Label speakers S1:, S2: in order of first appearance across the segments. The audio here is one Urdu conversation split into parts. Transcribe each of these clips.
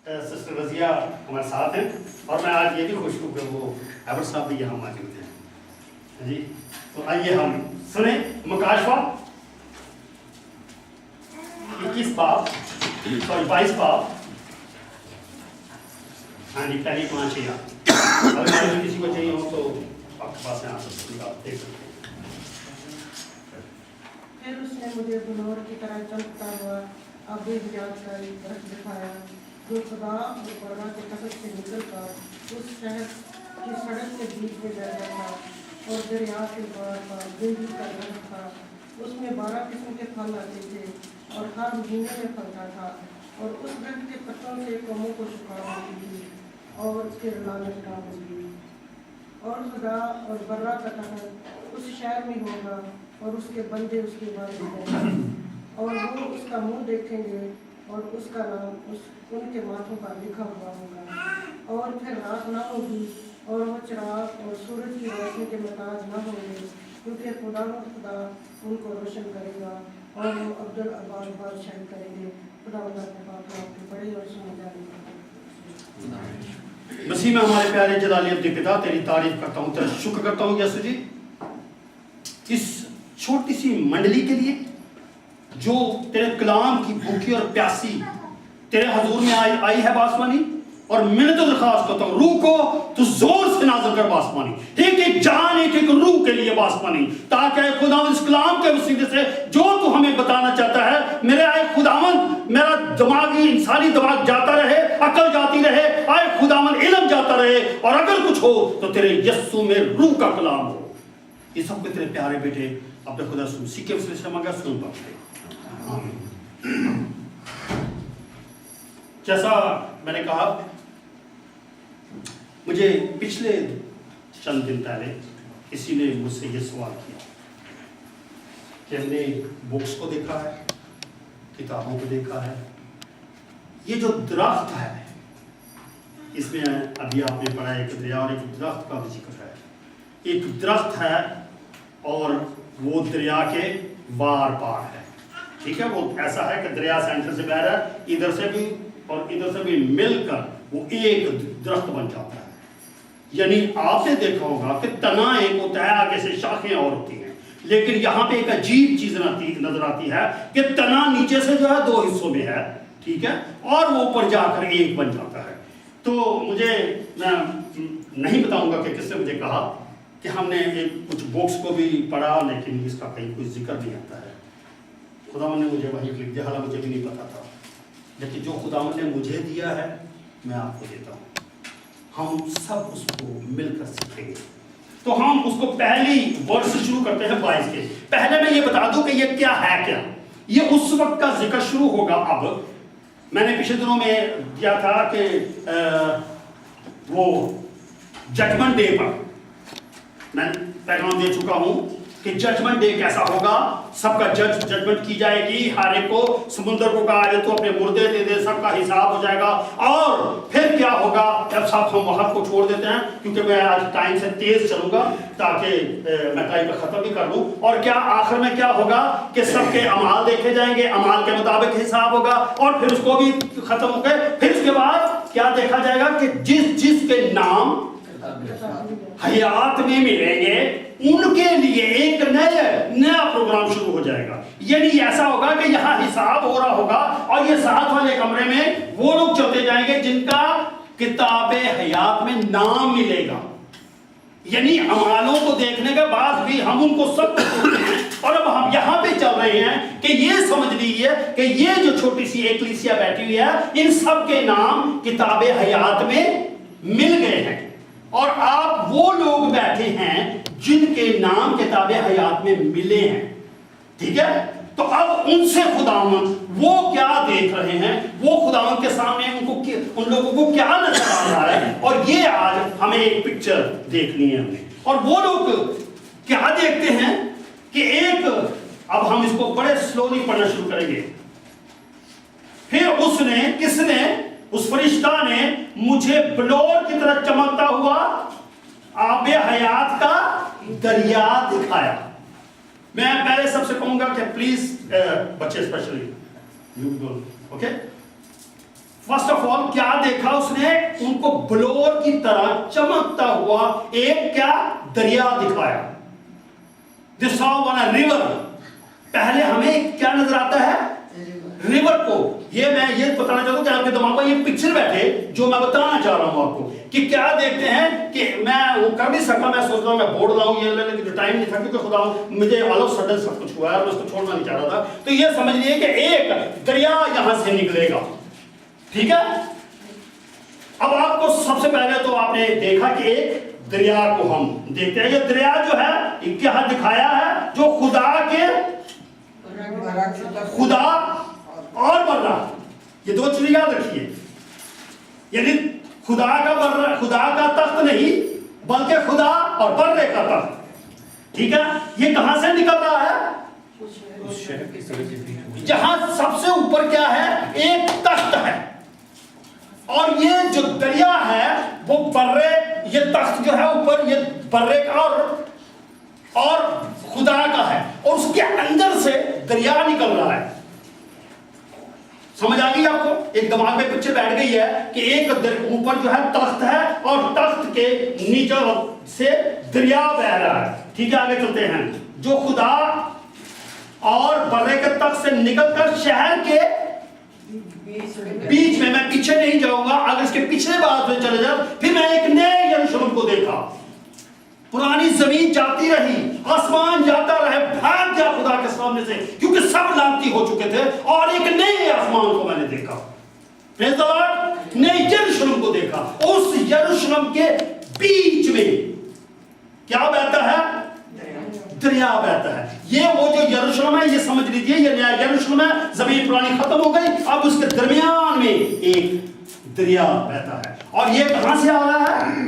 S1: سسٹر رضیہ ہمارے ساتھ ہیں اور میں آج یہ بھی خوش ہوں کہ وہ ایبٹ صاحب بھی یہاں موجود ہیں جی. تو آئیے ہم سنیں مکاشفہ 21 باب 22 باب. ہاں جی پہلی 5 اگر کسی کو چاہیے ہو تو آپ کے پاس آ سکتے آپ دیکھ سکتے ہیں.
S2: پھر اس نے مجھے بنور کی طرح چمکتا ہوا آب حیات کا ایک درخت دکھایا جو خدا اور برا کے قصد سے نکل کر اس شہر کی سڑک کے بیچ میں بیٹھا تھا اور دریا کے پار پر زندگی کا درخت تھا. اس میں 12 قسم کے پھل آتے تھے اور ہر مہینے میں پھلتا تھا اور اس درخت کے پتوں سے قوموں کو شفا ہوتی تھی اور پھر لعنت کا ہوگی. اور خدا اور برا کا قصد اس شہر میں ہوگا اور اس کے بندے اس کے بارے میں اور وہ اس کا منہ دیکھیں گے اور اس کا نام ان کے ماتھوں پر لکھا ہوا ہوگا. اور پھر رات نہ ہوگی اور وہ چراغ اور سورج کی روشنی کے محتاج نہ ہوں گے کیونکہ خدا ان کو روشن کرے گا اور وہ عبدالآباد بادشاہی کریں گے. خدا اللہ کے پاک آپ کے بڑے اور سمجھانے کا
S1: مسیح میں ہمارے پیارے جلالی عبد پتا تیری تعریف کرتا ہوں، تیرا شکر کرتا ہوں یسوع جی اس چھوٹی سی منڈلی کے لیے جو تیرے کلام کی بھوکی اور پیاسی تیرے حضور میں آئی ہے باسمانی. اور میں تو درخواست کرتا ہوں روح کو تو زور سے نازل کر باسمانی، ایک ایک جان ایک ایک روح کے لیے باسمانی، تاکہ خداوند اس کلام کے وسیلے سے جو تو ہمیں بتانا چاہتا ہے میرے آئے خداوند میرا دماغی انسانی دماغ جاتا رہے، عقل جاتی رہے، آئے خداوند علم جاتا رہے اور اگر کچھ ہو تو تیرے یسوع میں روح کا کلام ہو. یہ سب کے تیرے پیارے بیٹے اپنے خدا مسیح کے وسیلے سے مانگا سن پاتے. آمین. جیسا میں نے کہا مجھے پچھلے چند دن پہلے کسی نے مجھ سے یہ سوال کیا کہ ہم نے بکس کو دیکھا ہے، کتابوں کو دیکھا ہے، یہ جو درخت ہے اس میں ابھی آپ نے پڑھا ایک دریا اور ایک درخت کا بھی ذکر ہے. ایک درخت ہے اور وہ دریا کے وار پار ہے، ٹھیک ہے. وہ ایسا ہے کہ دریا سینٹر سے بہ رہا ہے، ادھر سے بھی اور ادھر سے بھی مل کر وہ ایک درخت بن جاتا ہے. یعنی آپ نے دیکھا ہوگا کہ تنا ایک ہوتا ہے، آگے سے شاخیں اور ہوتی ہیں، لیکن یہاں پہ ایک عجیب چیز نظر آتی ہے کہ تنا نیچے سے جو ہے 2 حصوں میں ہے، ٹھیک ہے، اور وہ اوپر جا کر ایک بن جاتا ہے. تو مجھے میں نہیں بتاؤں گا کہ کس نے مجھے کہا کہ ہم نے کچھ بکس کو بھی پڑھا لیکن اس کا کہیں کوئی ذکر نہیں آتا ہے. خداوند نے مجھے وہی لکھ دیا، حالانکہ مجھے بھی نہیں پتا تھا، لیکن جو خداوند نے مجھے دیا ہے میں آپ کو دیتا ہوں. ہم سب اس کو مل کر سیکھیں گے. تو ہم اس کو پہلی ورڈ سے شروع کرتے ہیں 22 کے. پہلے میں یہ بتا دوں کہ یہ کیا ہے. کیا یہ اس وقت کا ذکر شروع ہوگا. اب میں نے پچھلے دنوں میں دیا تھا کہ وہ ججمنٹ ڈے پر میں بیک گراؤنڈ دے چکا ہوں کہ ججمنٹ ڈے کیسا ہوگا. سب کا ججمنٹ کی جائے گی، ہر ایک کو سمندر کو کہا جائے تو اپنے مردے دے دے، سب کا حساب ہو جائے گا. اور پھر کیا ہوگا جب سب ہم وقت کو چھوڑ دیتے ہیں، کیونکہ میں آج ٹائم سے تیز چلوں گا تاکہ میں ٹائم پہ ختم بھی کر لوں. اور کیا آخر میں کیا ہوگا کہ سب کے اعمال دیکھے جائیں گے، اعمال کے مطابق حساب ہوگا اور پھر اس کو بھی ختم ہو گئے. پھر اس کے بعد کیا دیکھا جائے گا کہ جس کے نام حیات میں ملیں گے ان کے لیے ایک نیا پروگرام شروع ہو جائے گا. یعنی ایسا ہوگا کہ یہاں حساب ہو رہا ہوگا اور یہ ساتھ والے کمرے میں وہ لوگ چلتے جائیں گے جن کا کتاب حیات میں نام ملے گا. یعنی اعمالوں کو دیکھنے کے بعد بھی ہم ان کو سب چھوڑتے ہیں اور اب ہم یہاں پہ چل رہے ہیں کہ یہ سمجھ لیجیے کہ یہ جو چھوٹی سی ایکلیسیا بیٹھی ہوئی ہے ان سب کے نام کتاب حیات میں مل گئے ہیں اور آپ وہ لوگ بیٹھے ہیں جن کے نام کتاب حیات میں ملے ہیں. ٹھیک ہے. تو اب ان سے خداوند وہ کیا دیکھ رہے ہیں، وہ خداوند کے سامنے ان لوگوں کو کیا نظر آ رہا ہے، اور یہ آج ہمیں ایک پکچر دیکھنی ہے ہمیں. اور وہ لوگ کیا دیکھتے ہیں کہ ایک، اب ہم اس کو بڑے سلولی پڑھنا شروع کریں گے. پھر اس نے، کس نے، اس فرشتہ نے مجھے بلور کی طرح چمکتا ہوا آب حیات کا دریا دکھایا. میں پہلے سب سے کہوں گا کہ پلیز بچے especially okay first of all کیا دیکھا اس نے؟ ان کو بلور کی طرح چمکتا ہوا ایک کیا دریا دکھایا. They saw on a river. پہلے ہمیں کیا نظر آتا ہے؟ ریور کو. یہ میں یہ بتانا چاہتا ہوں کہ آپ کے دماغ میں یہ پکچر بیٹھے جو میں بتانا چاہ رہا ہوں آپ کو کہ کیا دیکھتے ہیں کہ میں وہ کر نہیں سکتا. میں سوچ رہا ہوں میں بورڈ لاؤں یہ لیکن جو ٹائم نہیں تھا کیونکہ خدا مجھے آل آف سڈن سب کچھ ہوا ہے اور میں اس کو چھوڑنا نہیں چاہ رہا تھا. تو یہ سمجھ لیے کہ ایک دریا یہاں سے نکلے گا. ٹھیک ہے. اب آپ کو سب سے پہلے تو آپ نے دیکھا کہ ایک دریا کو ہم دیکھتے ہیں. یہ دریا جو ہے کیا دکھایا ہے؟ جو خدا کے خدا اور برا. یہ دو چیزیں یاد رکھیے. یعنی خدا کا برا، خدا کا تخت نہیں بلکہ خدا اور برے کا تخت. ٹھیک ہے. یہ کہاں سے نکل رہا ہے؟ جہاں سب سے اوپر کیا ہے؟ ایک تخت ہے. اور یہ جو دریا ہے وہ برے، یہ تخت جو ہے اوپر یہ برے کا اور خدا کا ہے اور اس کے اندر سے دریا نکل رہا ہے. سمجھ آ گئی آپ کو؟ ایک دماغ میں پکچر بیٹھ گئی ہے کہ ایک اوپر جو ہے تخت ہے اور تخت کے نیچے سے دریا بہ رہا ہے. ٹھیک ہے. آگے چلتے ہیں. جو خدا اور برے کے تخت سے نکل کر شہر کے بیچ میں پیچھے نہیں جاؤں گا، اگر اس کے پچھلے بات میں چلے جاؤ، پھر میں ایک نئے یروشلم کو دیکھا. پرانی زمین جاتی رہی، آسمان جاتا رہے، بھاگ گیا خدا کے سامنے سے کیونکہ سب لانتی ہو چکے تھے، اور ایک نئے آسمان کو میں نے دیکھا. پریز دی لارڈ. نئے یروشلم کو دیکھا. اس یروشلم کے بیچ میں کیا بہتا ہے؟ دریا بہتا ہے. یہ وہ جو یروشلم ہے یہ سمجھ لیجئے یہ نیا یروشلم ہے. زمین پرانی ختم ہو گئی، اب اس کے درمیان میں ایک دریا بہتا ہے. اور یہ کہاں سے آ رہا ہے؟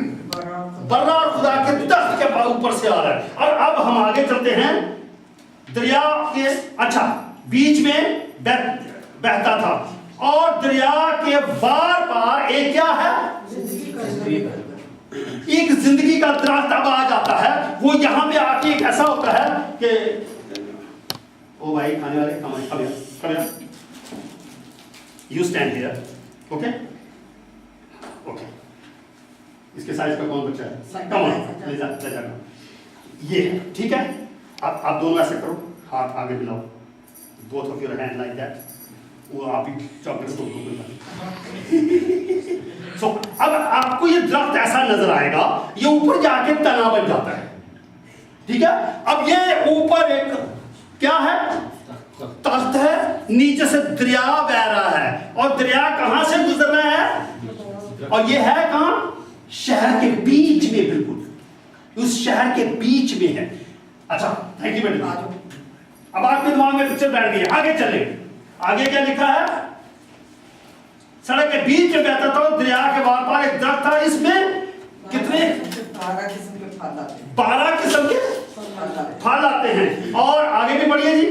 S1: برا اور خدا کے تخت کے اوپر سے آ رہا ہے. اور اب ہم آگے چلتے ہیں. دریا کے اچھا بیچ میں بہتا تھا اور دریا کے بار بار ایک کیا ہے؟ ایک زندگی کا درخت اب آ جاتا ہے. وہ یہاں پہ آ کے ایک ایسا ہوتا ہے کہ او بھائی کھانے والے come you stand here. Okay okay. اس کے سائز کا کون بچہ ہے؟ کم آن یہ ٹھیک ہے. آپ دونوں ایسے کرو، ہاتھ آگے ملاؤ. Both of your hand like that. وہ آپ ہی چاکلیٹ کو سو اب آپ کو یہ درخت ایسا نظر آئے گا، یہ اوپر جا کے تنا بن جاتا ہے. ٹھیک ہے. اب یہ اوپر ایک کیا ہے؟ تخت ہے، نیچے سے دریا بہ رہا ہے. اور دریا کہاں سے گزر رہا ہے؟ اور یہ ہے کہاں؟ شہر کے بیچ میں. بالکل اس شہر کے بیچ میں ہے. اچھا تھینک یو بیٹا. اب آپ کے دماغ میں پکچر بیٹھ گئی. آگے چلیں. آگے کیا لکھا ہے؟ سڑک کے بیچ میں بہتا تھا، دریا کے بار بار ایک درخت تھا. اس میں کتنے؟ 12 قسم کے پھل آتے ہیں. اور آگے بھی پڑھیے جی.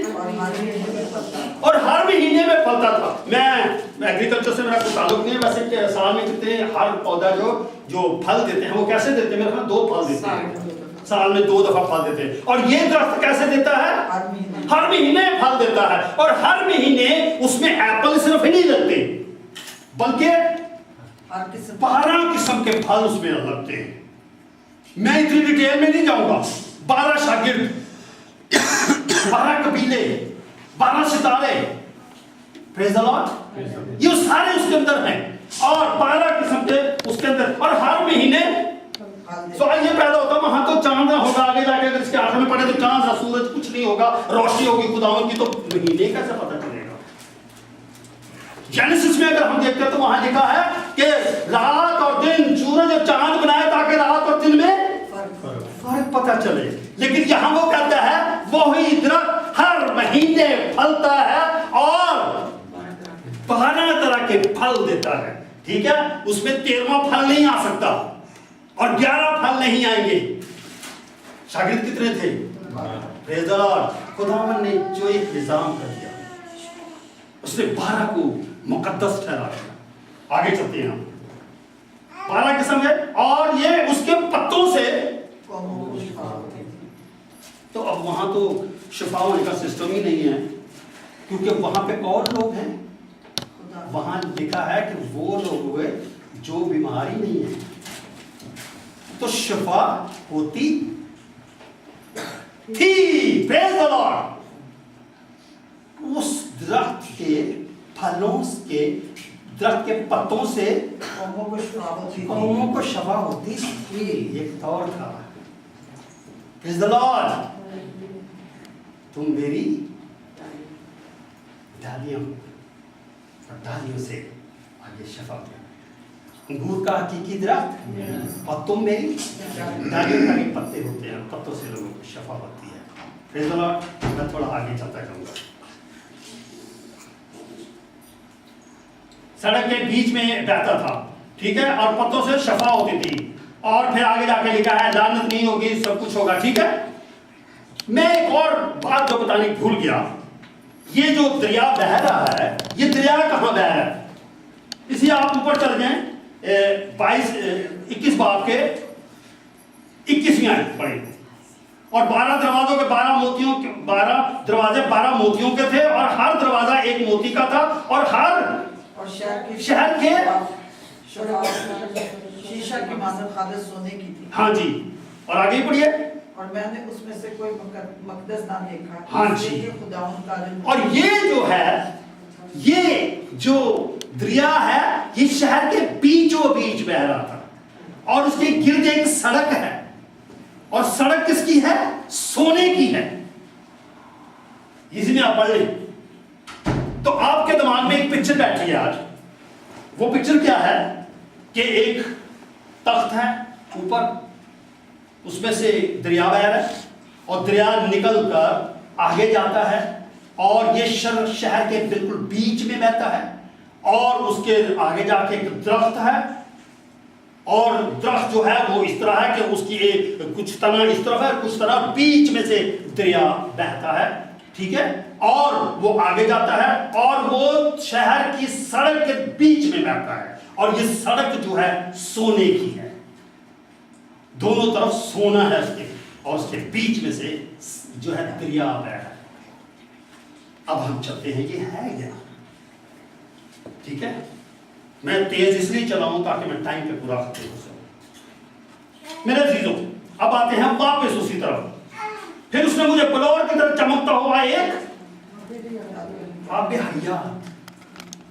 S1: اور ہر مہینے میں پھلتا تھا. میں ایگریکلچر سے میرا کوئی تعلق نہیں ہے، ویسے سال میں کتنے ہر پودا جو پھل دیتے ہیں وہ کیسے دیتے ہیں؟ میرے خیال 2 پھل دیتے ہیں سال میں 2 دفعہ پھل دیتے ہیں. اور یہ درخت کیسے دیتا ہے؟ ہر مہینے پھل دیتا ہے. اور ہر مہینے اس میں ایپل صرف ہی نہیں لگتے بلکہ 12 قسم کے پھل اس میں لگتے ہیں. میں اتنی ڈیٹیل میں نہیں جاؤں گا. 12 شاگرد، 12 قبیلے، 12 ستارے. پریز دی لارڈ. یہ سارے اس کے اندر ہیں اور 12 قسم کے اس کے اندر. اور ہر مہینے سوال یہ پیدا ہوتا ہے وہاں تو چاند ہوگا، آگے جا کے اگر اس کے آخر میں پڑھے تو چاند سورج کچھ نہیں ہوگا، روشنی ہوگی خداوند کی، تو مہینے کیسے پتہ چلے گا؟ جینیسس میں اگر ہم دیکھتے ہیں تو وہاں لکھا ہے کہ رات اور دن، سورج اور چاند بنائے تاکہ رات اور دن میں فرق پتہ چلے. لیکن یہاں وہ کہتا ہے وہی درخت ہر مہینے پھلتا ہے اور 12 طرح کے پھل دیتا ہے. ٹھیک ہے. اس میں 13واں پھل نہیں آ سکتا اور 11 پھل نہیں آئیں گے. شاگرد کتنے تھے؟ پریز دی لارڈ. خداوند نے جو ایک نظام کر دیا اس نے 12 کو مقدس ٹھہرا دیا. آگے چلتے ہیں. 12 قسم ہے اور یہ اس کے پتوں سے. تو اب وہاں تو شفا ہونے کا سسٹم ہی نہیں ہے کیونکہ وہاں پہ اور لوگ ہیں. وہاں لکھا ہے کہ وہ لوگ ہوئے جو بیماری نہیں ہے تو شفا ہوتی تھی. Praise the Lord. اس درخت کے پھلوں کے درخت کے پتوں سے قوموں کو شفا ہوتی تھی. ایک دور تھا. Praise the Lord. تم میری ڈالیوں اور ڈالیوں سے آگے شفا ہوتی. انگور کا حقیقی درخت اور تم میری ڈالیوں کا بھی پتے ہوتے ہیں. پتوں سے لوگوں کو شفا ہوتی ہے. Praise the Lord. میں تھوڑا آگے چلتا جاؤں گا. سڑک کے بیچ میں بہتا تھا, ٹھیک ہے, اور پتوں سے شفا ہوتی تھی. اور پھر آگے جا کے لکھا ہے لعنت نہیں ہوگی, سب کچھ ہوگا. ٹھیک ہے. میں ایک اور بات جو بتانے بھول گیا. یہ جو دریا بہ رہا ہے, یہ دریا کہاں بہ رہا ہے؟ اسی آپ اوپر چل جائیں 21 باب کے 21ویں آیت پڑھیں. اور 12 دروازوں کے 12 دروازے 12 موتیوں کے تھے, اور ہر دروازہ ایک موتی کا تھا, اور ہر شہر کے
S3: شیشہ کی مانند خالص سونے کی تھی.
S1: ہاں جی, اور آگے پڑھیے.
S3: اور میں نے اس میں سے کوئی مقدس نہ دیکھا.
S1: ہاں جی.
S3: خداوند کا علم.
S1: اور یہ جو ہے, یہ جو دریا ہے, یہ شہر کے بیچوں بیچ بہ رہا تھا, اور اس کے گرد ایک سڑک ہے, اور سڑک کس کی ہے؟ سونے کی ہے. اسی میں آپ پڑھ لیں تو آپ کے دماغ میں ایک پکچر بیٹھی ہے آج. وہ پکچر کیا ہے کہ ایک تخت ہے اوپر, اس میں سے دریا بہ رہا ہے, اور دریا نکل کر آگے جاتا ہے, اور یہ شہر کے بالکل بیچ میں بہتا ہے, اور اس کے آگے جا کے ایک درخت ہے, اور درخت جو ہے وہ اس طرح ہے کہ اس کی ایک کچھ تنا اس طرف ہے, کچھ طرح بیچ میں سے دریا بہتا ہے. ٹھیک ہے. اور وہ آگے جاتا ہے, اور وہ شہر کی سڑک کے بیچ میں بہتا ہے, اور یہ سڑک جو ہے سونے کی ہے. دونوں طرف سونا ہے اس کے, اور اس کے بیچ میں سے جو ہے دریا بہ رہا ہے. اب ہم چلتے ہیں یہ ہے کیا. ٹھیک ہے. میں تیز اس لیے چلاؤں تاکہ میں ٹائم پہ پورا ختم ہو سکوں. میرے عزیزوں, اب آتے ہیں واپس اسی طرف. پھر اس نے مجھے بلور کی طرف چمکتا ہوا ایک آب حیات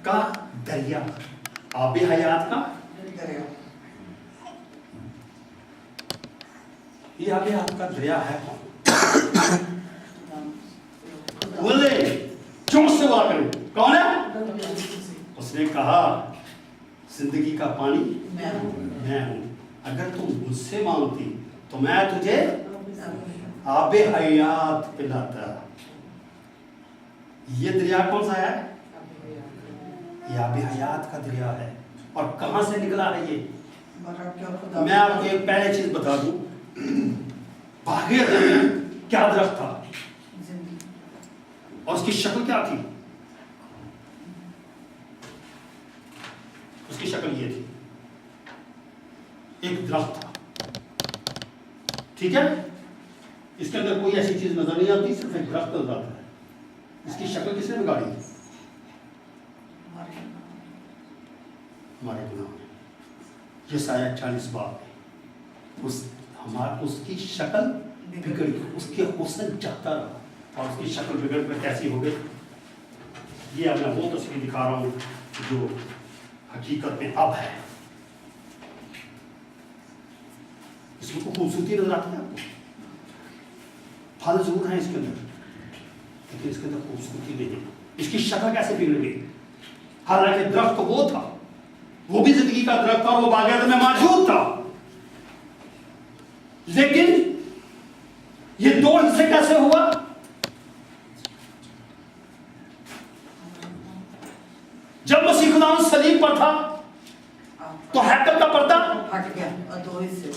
S1: کا دریا. آب حیات کا
S3: دریا.
S1: یہ آب حیات کا دریا ہے. بولے چونک سے بات کریں, کون ہے؟ اس نے کہا زندگی کا پانی میں ہوں. اگر تم مجھ سے مانگتی تو میں تجھے آب حیات پلاتا. یہ دریا کون سا ہے؟ یہ آب حیات کا دریا ہے. اور کہاں سے نکلا ہے یہ؟ میں آپ کو ایک پہلے چیز بتا دوں. باغ عدن میں کیا درخت تھا اور اس کی شکل کیا تھی؟ اس کی شکل یہ تھی, ایک درخت تھا. ٹھیک ہے. اس کے اندر کوئی ایسی چیز نظر نہیں آتی, صرف ایک درخت نظر آتا ہے. اس کی شکل کس نے بگاڑی؟ ہمارے گناہ نے. یہ سایہ 40 باب اس کی شکل بگڑ, اس کے حسن جاتا رہا, اور اس کی شکل بگڑ کر کیسی ہو گئی. یہ اب میں وہ تصویر دکھا رہا ہوں جو حقیقت میں اب ہے. اس میں خوبصورتی نظر آتی ہے آپ کو. پھل ضرور ہیں اس کے اندر, لیکن اس کے اندر خوبصورتی نہیں ہے. اس کی شکل کیسے بگڑ گئی؟ حالانکہ درخت تو وہ تھا, وہ بھی زندگی کا درخت تھا, اور وہ باغ عدن میں موجود تھا, لیکن یہ دو حصے کیسے ہوا؟ جب مسیح خداوند صلیب پر تھا تو ہیکل کا پردہ
S3: ہٹ گیا اور دو حصے.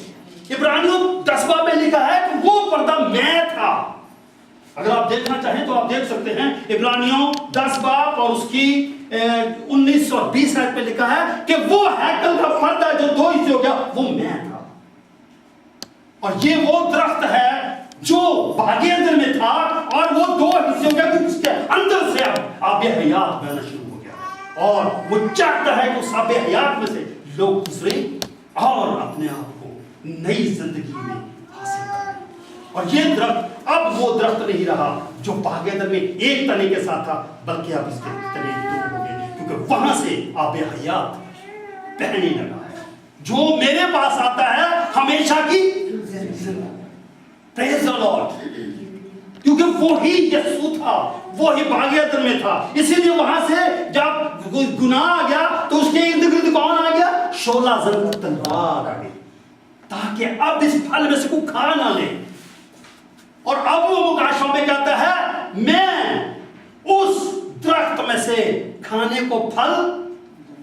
S1: عبرانیوں 10 باب میں لکھا ہے کہ وہ پردہ میں تھا. اگر آپ دیکھنا چاہیں تو آپ دیکھ سکتے ہیں عبرانیوں 10 باب اور اس کی 19 اور 20 آیت پہ لکھا ہے کہ وہ ہیکل کا پردہ جو دو حصے ہو گیا وہ میں تھا. اور یہ وہ درخت ہے جو باغ عدن میں تھا, اور وہ دو حصے ہو گیا کہ اس کے اندر سے اب آب حیات بہنا شروع ہو گیا. اور وہ چاہتا ہے کہ اس آب حیات میں سے لوگ گزرے اور اپنے آپ کو نئی زندگی میں حاصل کریں. اور یہ درخت اب وہ درخت نہیں رہا جو باغ عدن میں ایک تنے کے ساتھ تھا، بلکہ اب اس کے تنے دو ہو گئے، کیونکہ وہاں سے آب حیات بہنے لگا ہے. جو میرے پاس آتا ہے ہمیشہ کی پریز دی لارڈ، کیونکہ وہی یسوع تھا، وہی باغ عدن میں تھا. اسی لیے وہاں سے جب گناہ آ گیا تو اس کے ارد گرد کون آ گیا؟ شعلہ زن تلوار آ گئی، تاکہ اب اس پھل میں سے کوئی کھا نہ لے. اور اب وہ مکاشفہ میں کہتا ہے میں اس درخت میں سے کھانے کو پھل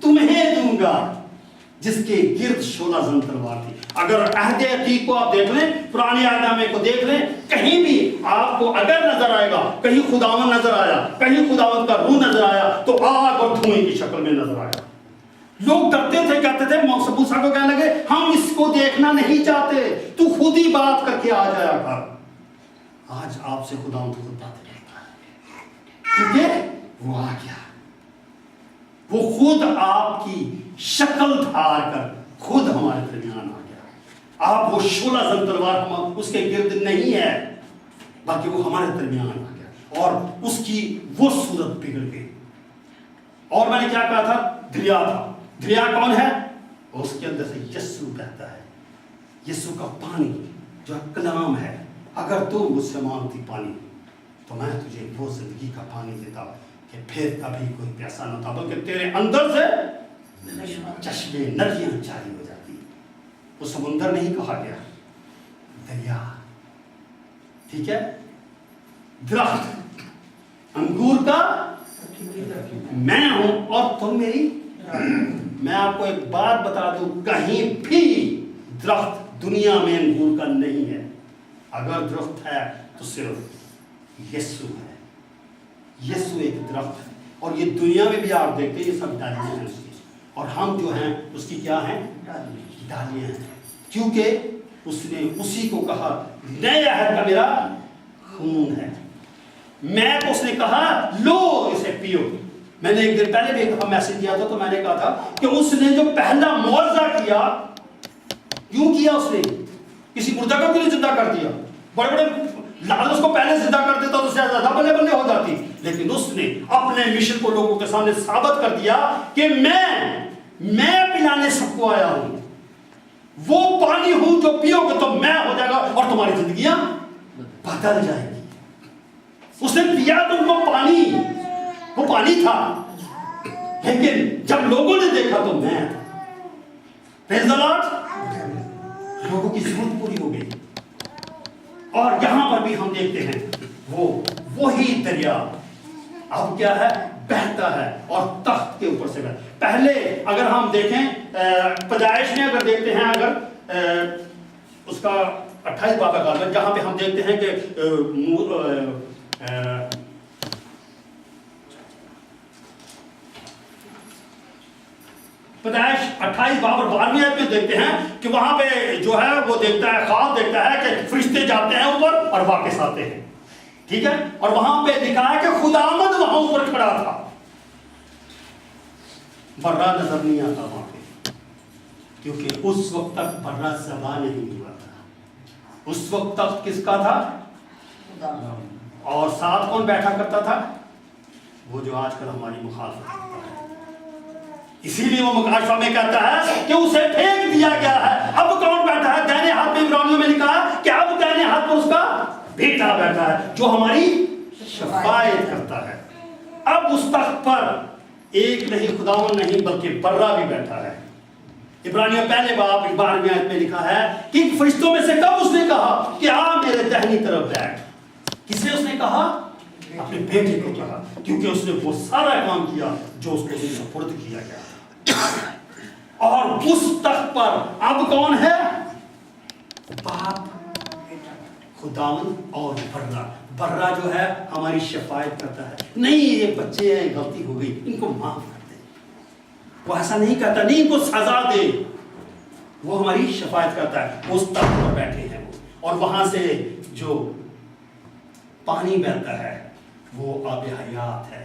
S1: تمہیں دوں گا جس کے گرد شعلہ زن تلوار تھی. اگر عہد عتیق کو آپ دیکھ لیں، پرانے عہد نامے کو دیکھ لیں، کہیں بھی آپ کو اگر نظر آئے گا، کہیں خداوند نظر آیا، کہیں خداوند کا روح نظر آیا تو آگ اور دھوئیں کی شکل میں نظر آیا. لوگ ڈرتے تھے، کہتے تھے، موسیٰ کو کہنے لگے ہم اس کو دیکھنا نہیں چاہتے، تو خود ہی بات کر کے آ جایا کر. آج آپ سے خداوند خود بات کرتا ہے، کیونکہ وہ آ گیا، وہ خود آپ کی شکل دھار کر خود ہمارے درمیان آ گیا. آپ وہ شعلہ زن تلوار ہم اس کے گرد نہیں ہے، بلکہ وہ ہمارے درمیان آ گیا اور اس کی وہ صورت بگڑ گئی. اور میں نے کیا کہا تھا؟ دریا تھا. دریا کون ہے؟ اس کے اندر سے یسوع بہتا ہے. یسوع کا پانی جو کلام ہے. اگر تو مجھ سے مانگتی پانی تو میں تجھے وہ زندگی کا پانی دیتا کہ پھر کبھی کوئی پیاسا نہ تھا، بلکہ تیرے اندر سے چشمے ندیاں جاری ہو جاتی. وہ سمندر نہیں کہا گیا، دریا. ٹھیک ہے؟ درخت انگور کا میں ہوں اور تم میری. میں آپ کو ایک بات بتا دوں، کہیں بھی درخت دنیا میں انگور کا نہیں ہے. اگر درخت ہے تو صرف یسوع ہے. یسوع ایک درخت ہے. اور یہ دنیا میں بھی آپ دیکھتے ہیں یہ سب ڈالیاں ہیں اس کی، اور ہم جو ہیں اس کی کیا ہیں؟ ڈالیاں ہیں. کیونکہ اس نے اسی کو کہا نئے عہد کا میرا خون ہے. میں تو اس نے کہا لو اسے پیو. میں نے ایک دن پہلے بھی ایک دفعہ میسج دیا تھا تو میں نے کہا تھا کہ اس نے جو پہلا معجزہ کیا، کیوں کیا؟ اس نے کسی مردہ کو کیوں زندہ کر دیا؟ بڑے بڑے لازرس کو پہلے زندہ کر دیتا تو زیادہ بلے بلے ہو جاتی. لیکن اس نے اپنے مشن کو لوگوں کے سامنے ثابت کر دیا کہ میں پلانے سب کو آیا ہوں. وہ پانی ہوں جو پیو گے تو میں ہو جائے گا اور تمہاری زندگیاں بدل جائیں گی. اس نے پیا تم کو پانی، وہ پانی تھا، لیکن جب لوگوں نے دیکھا تو میں تھا. پریز دی لارڈ. لوگوں کی ضرورت پوری ہو گئی. اور یہاں پر بھی ہم دیکھتے ہیں وہی دریا اب کیا ہے؟ بہتا ہے اور تخت کے اوپر سے بہتا. پہلے اگر ہم دیکھیں پیدائش میں اگر دیکھتے ہیں، اگر اس کا 28 باب کا کال جہاں پہ ہم دیکھتے ہیں کہ پیدائش 28 باب اور 12ویں آیت میں دیکھتے ہیں کہ وہاں پہ جو ہے وہ دیکھتا ہے، خواب دیکھتا ہے کہ فرشتے جاتے ہیں اوپر اور واپس آتے ہیں. ٹھیک ہے؟ اور وہاں پہ لکھا ہے کہ خداوند وہاں اوپر کھڑا تھا. برا نظر نہیں آتا وہاں پہ، کیونکہ اس وقت تک برا زبان نہیں ہوا تھا. اس وقت تک کس کا تھا؟ اور ساتھ کون بیٹھا کرتا تھا؟ وہ جو آج کل ہماری مخالفت کرتا ہے. اسی لیے وہ مکاشفہ میں کہتا ہے کہ اسے پھینک دیا گیا ہے. اب کون بیٹھا ہے؟ دائنے ہاتھ میں. عبرانیوں میں لکھا ہے کہ اب دائنے ہاتھ پر اس کا بیٹا بیٹھا ہے جو ہماری شفاعت کرتا ہے. اب اس تخت پر ایک نہیں، خداوند نہیں، بلکہ برا بھی بیٹھا ہے. عبرانیوں پہلے باب 12ویں آیت میں لکھا ہے کہ فرشتوں میں سے کب اس نے کہا کہ آ میرے دہنی طرف بیٹھ. کس نے اس نے کہا؟ اپنے بیٹے کو کہا، کیونکہ اس نے وہ سارا کام کیا جو اس کو سپرد کیا گیا. اور اس تخت پر اب کون ہے؟ باپ، خداوند اور برا. برا جو ہے ہماری شفاعت کرتا ہے. نہیں یہ بچے ہیں، غلطی ہو گئی، ان کو معاف کر دے. وہ ایسا نہیں کہتا، نہیں ان کو سزا دے. وہ ہماری شفاعت کرتا ہے. اس تخت پر بیٹھے ہیں وہ، اور وہاں سے جو پانی بہتا ہے وہ آب حیات ہے.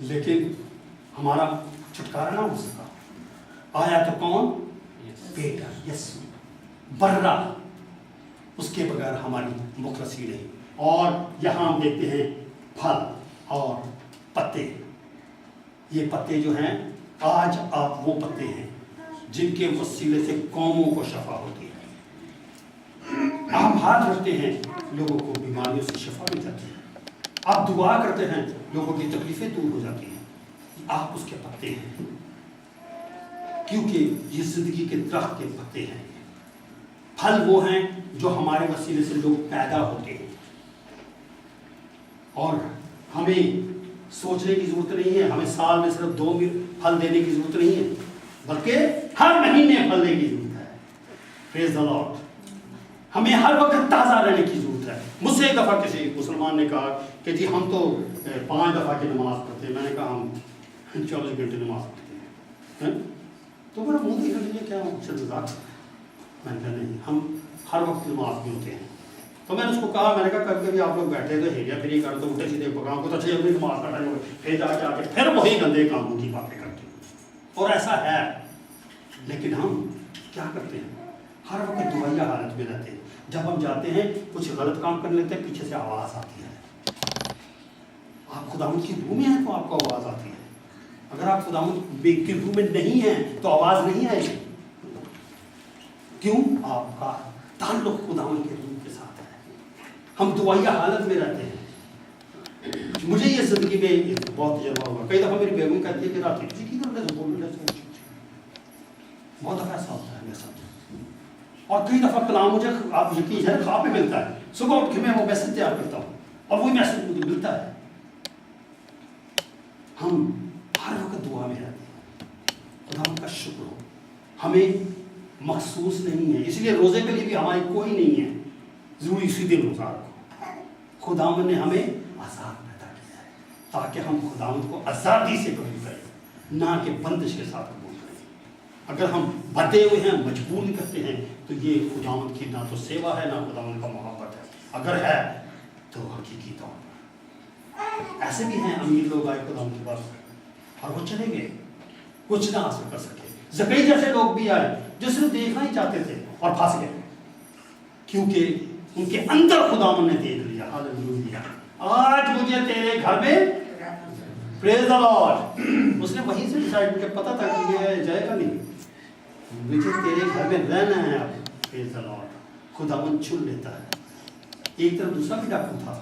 S1: لیکن ہمارا چھٹکارا نہ ہو سکا. آیا تو کون؟ بیٹا یسوع برا، اس کے بغیر ہماری مخلصی نہیں. اور یہاں ہم دیکھتے ہیں پھل اور پتے. یہ پتے جو ہیں آج آپ وہ پتے ہیں جن کے وسیلے سے قوموں کو شفا ہوتی ہے. آپ ہاتھ رکھتے ہیں لوگوں کو بیماریوں سے شفا مل جاتی ہے. آپ دعا کرتے ہیں لوگوں کی تکلیفیں دور ہو جاتی ہیں. آپ اس کے پتے ہیں کیونکہ یہ زندگی کے درخت کے پتے ہیں. پھل وہ ہیں جو ہمارے وسیلے سے لوگ پیدا ہوتے ہیں. اور ہمیں سوچنے کی ضرورت نہیں ہے ہمیں سال میں صرف 2 پھل دینے کی ضرورت نہیں ہے، بلکہ ہر مہینے پھل دینے کی ضرورت ہے. پریز دی لارڈ. ہمیں ہر وقت تازہ رہنے کی ضرورت ہے. مجھ سے ایک دفعہ کسی مسلمان نے کہا کہ جی ہم تو 5 دفعہ کی نماز پڑھتے ہیں. میں نے کہا ہم 24 گھنٹے نماز پڑھتے ہیں. تو میرا منہ دیکھا لیجیے کیا مذاق. میں نے کہا نہیں، ہم ہر وقت نماز بھی ہوتے ہیں. تو میں نے اس کو کہا، میں نے کہا کبھی کبھی آپ لوگ بیٹھے تو ہیریا پھری کر تو اٹھے سیدھے پکاؤ کو تو اچھا اپنی نماز کا ٹائم ہو گیا، پھر جا کے پھر وہی گندے کاموں کی باتیں کرتے ہیں. اور ایسا ہے، لیکن ہم کیا کرتے ہیں؟ ہر وقت دوائیا حالت میں رہتے ہیں. جب ہم جاتے ہیں کچھ غلط کام کر لیتے ہیں، پیچھے سے آواز آتی ہے. آپ خداوند کی روح میں ہیں تو آپ کو آواز آتی ہے. اگر آپ خداوند کی روح میں نہیں ہیں تو آواز نہیں آئے گی. کیوں؟ آپ کا تعلق خداوند کے روح کے ساتھ ہے. ہم دعائیا حالت میں رہتے ہیں. مجھے یہ زندگی میں بہت تجربہ ہوا. کئی دفعہ میری بیگم کہتی ہے کہ رات کسی کی طرف بول رہے ہیں، بہت دفعہ ایسا ہوتا ہے میرے ساتھ. اور کئی دفعہ کلام مجھے آپ یقین ہے خواب میں ملتا ہے. صبح اٹھ کے میں وہ میسج تیار کرتا ہوں اور وہی میسج مجھے ملتا ہے. ہم ہر وقت دعا میں رہتے ہیں. خدا کا شکر ہو. ہمیں مخصوص نہیں ہے، اس لیے روزے کے لیے بھی ہماری کوئی نہیں ہے ضروری اسی دن روزہ رکھو. خداوند نے ہمیں آزاد پیدا کیا ہے تاکہ ہم خداوند کو آزادی سے قبول کریں، نہ کہ بندش کے ساتھ قبول کریں. اگر ہم بندھے ہوئے ہیں، مجبور کرتے ہیں، تو یہ خداوند کی نہ تو سیوا ہے نہ خداوند کا محبت ہے. اگر ہے تو حقیقی طور پر ایسے بھی ہیں امیر لوگ آئے خداوند کے پاس اور وہ چلے گئے، کچھ نہ حاصل کر سکے. زکئی جیسے لوگ بھی آئے جو صرف دیکھنا ہی چاہتے تھے اور پھنس گئے، کیونکہ ان کے اندر خداوند نے دیکھ لیا. ہاللویا. آج مجھے تیرے گھر میں پریز دی لارڈ. اس نے وہیں سے ڈیسائیڈ کیا، پتا تھا کہ یہ جائے گا نہیں، مجھے تیرے گھر میں رہنا ہے. اب پریز دی لارڈ. خداوند چن لیتا ہے. ایک طرف دوسرا بھی ڈاکو تھا،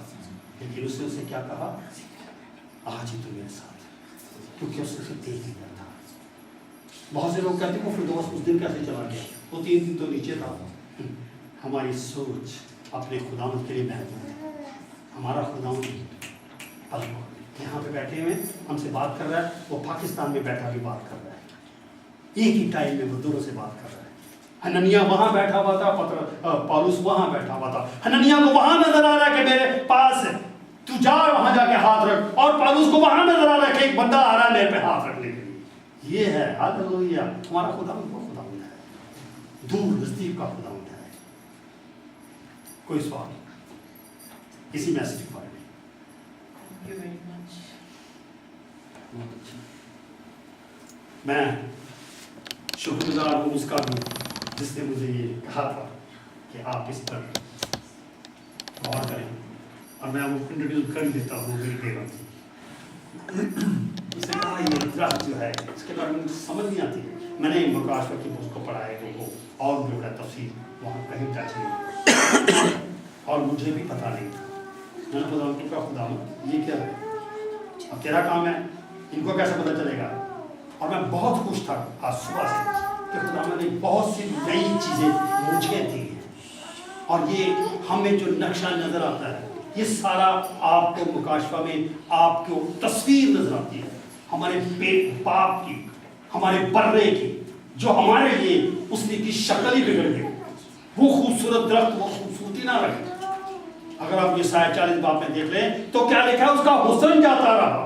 S1: لیکن اس نے اسے کیا کہا؟ آج ہی تو میرے ساتھ، کیونکہ اس نے دیکھ لیا تھا. بہت سے لوگ کہتے ہیں وہ فردوس اس دن کیسے چلا گیا؟ وہ 3 دن تو نیچے تھا. ہماری سوچ اپنے خداوند کے لیے محدود ہے. ہمارا خداوند یہاں پہ بیٹھے ہوئے ہم سے بات کر رہا ہے، وہ پاکستان میں بیٹھا بھی بات کر رہا ہے. ایک ہی ٹائم میں وہ دونوں سے بات کر رہا ہے. حننیہ وہاں بیٹھا ہوا تھا، پالوس وہاں بیٹھا ہوا تھا. حننیہ کو وہاں نظر آ رہا ہے کہ میرے پاس ہے، تو جا وہاں جا کے ہاتھ رکھ، اور پالوس کو وہاں نظر آ رہا ہے کہ ایک بندہ آ رہا ہے میرے پہ ہاتھ رکھنے کے لیے. یہ ہے ہاللویا. ہمارا خداوند وہ خداوند ہے، دور نزدیک کا خداوند ہے. کوئی سوال اسی میسج کے بارے میں؟ میں شکر گزار ہوں اس کا بھی جس نے مجھے یہ کہا تھا کہ آپ اس پر غور کریں. اور میں وہ انٹروڈیوس کر دیتا ہوں میری بیگم کی. اس نے کہا یہ درخت جو ہے اس کے بارے میں مجھے سمجھ نہیں آتی. میں نے مکاشفہ کی اس کو پڑھا ہے وہ اور بھی بڑا تفصیل وہاں کہیں ٹچ نہیں اور مجھے بھی پتہ نہیں تھا. میں نے خداوند کا خداوند یہ کیا ہے، اب تیرا کام ہے، ان کو کیسے پتہ چلے گا. اور میں بہت خوش تھا آج صبح سے کہ خداوند نے بہت سی نئی چیزیں مجھے دی ہیں. اور یہ ہمیں جو نقشہ نظر آتا ہے یہ سارا آپ کو مکاشفہ میں آپ کو تصویر نظر آتی ہے ہمارے باپ کی، ہمارے برے کی، جو ہمارے لیے اس نے کی شکل ہی بگڑ گئی. وہ خوبصورت درخت وہ خوبصورتی نہ رکھے. اگر آپ یسایا 40 باب میں دیکھ لیں تو کیا لکھا ہے؟ اس کا حسن جاتا رہا.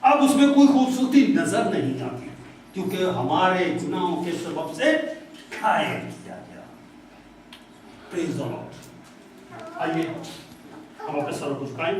S1: اب اس میں کوئی خوبصورتی نظر نہیں آتی کیونکہ ہمارے گناہوں کے سبب سے قائم کیا گیا. پریز دی لارڈ. آئیے ہم اپنے سر کو جھکائیں.